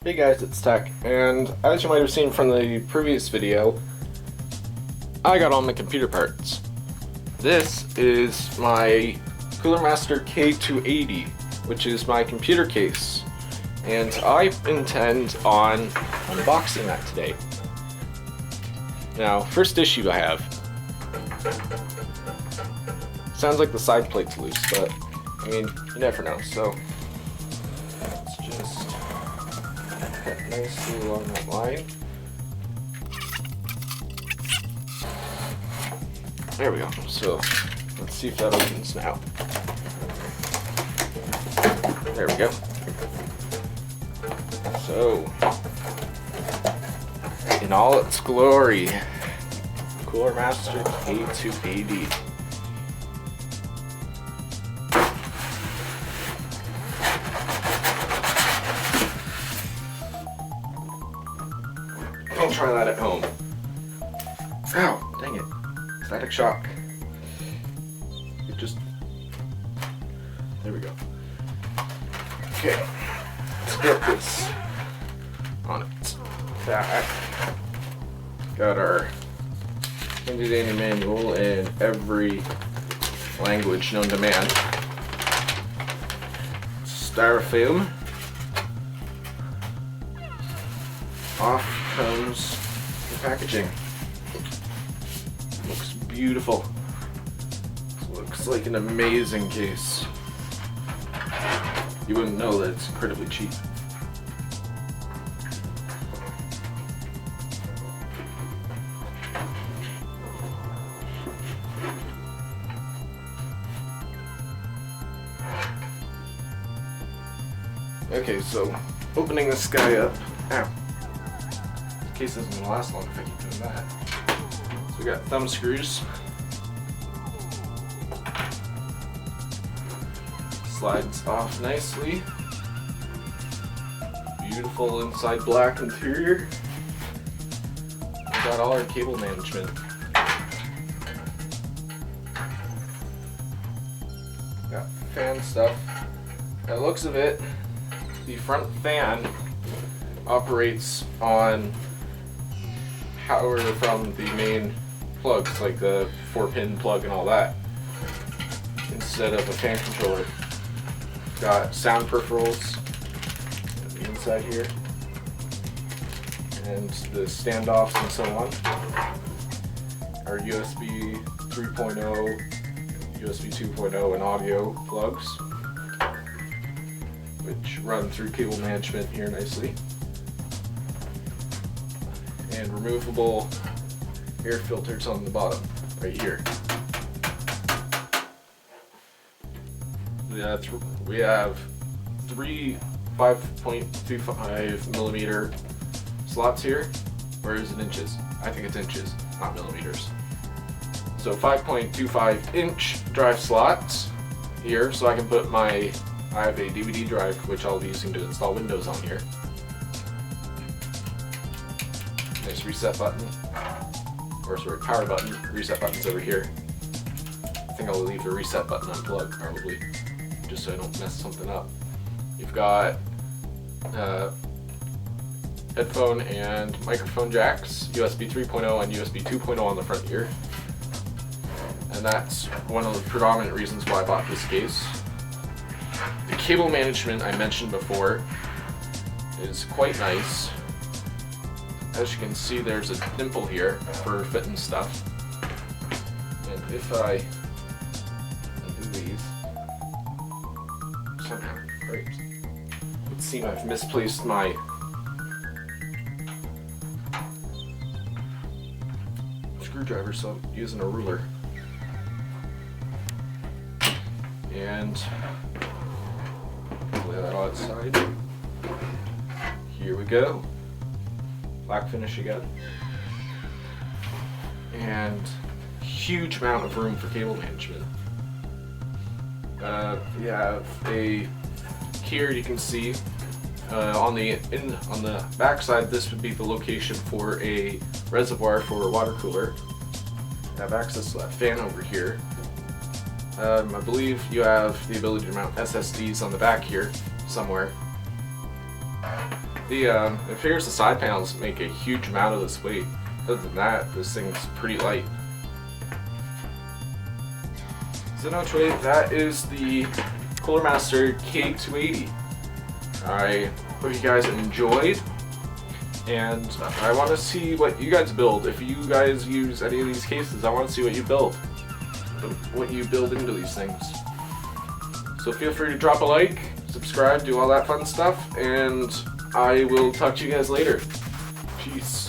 Hey guys, it's Tech, and as you might have seen from the previous video, I got all my computer parts. This is my Cooler Master K280, which is my computer case, and I intend on unboxing that today. Now, first issue I have. Sounds like the side plate's loose, but I mean, you never know, so let's just cut nicely along that line. There we go. So let's see if that opens now. There we go. So, in all its glory, Cooler Master K280. Don't try that at home. Ow, dang it. Static shock. It just... There we go. Okay. Let's get this on its back. Got our handy-dandy manual in every language known to man. Styrofoam. Off comes the packaging. Looks beautiful. Looks like an amazing case. You wouldn't know that it's incredibly cheap. Okay, so opening this guy up. Ow. Case isn't gonna last long if I keep doing that. So we got thumb screws. Slides off nicely. Beautiful inside black interior. We got all our cable management. Got fan stuff. By the looks of it, the front fan operates on power from the main plugs, like the 4-pin plug and all that, instead of a fan controller. Got sound peripherals on the inside here, and the standoffs and so on. Our USB 3.0, USB 2.0 and audio plugs, which run through cable management here nicely. And removable air filters on the bottom, right here. We have three 5.25 millimeter slots here, or is it inches? I think it's inches, not millimeters. So 5.25 inch drive slots here, so I can put I have a DVD drive, which I'll be using to install Windows on here. Nice reset button, or sorry, power button. Reset button's over here. I think I'll leave the reset button unplugged probably, just so I don't mess something up. You've got headphone and microphone jacks, USB 3.0 and USB 2.0 on the front here. And that's one of the predominant reasons why I bought this case. The cable management I mentioned before is quite nice. As you can see, there's a dimple here for fitting stuff. And if I undo these, somehow, great. It would seem I've misplaced my screwdriver, so I'm using a ruler. And lay that on its side. Here we go. Black finish again. And huge amount of room for cable management. We have here you can see on the back side, this would be the location for a reservoir for a water cooler. I have access to that fan over here. I believe you have the ability to mount SSDs on the back here somewhere. It figures the side panels make a huge amount of this weight. Other than that, this thing's pretty light. So anyway, that is the Cooler Master K280. I hope you guys enjoyed, and I want to see what you guys build. If you guys use any of these cases, I want to see what you build. What you build into these things. So feel free to drop a like, subscribe, do all that fun stuff, and I will talk to you guys later. Peace.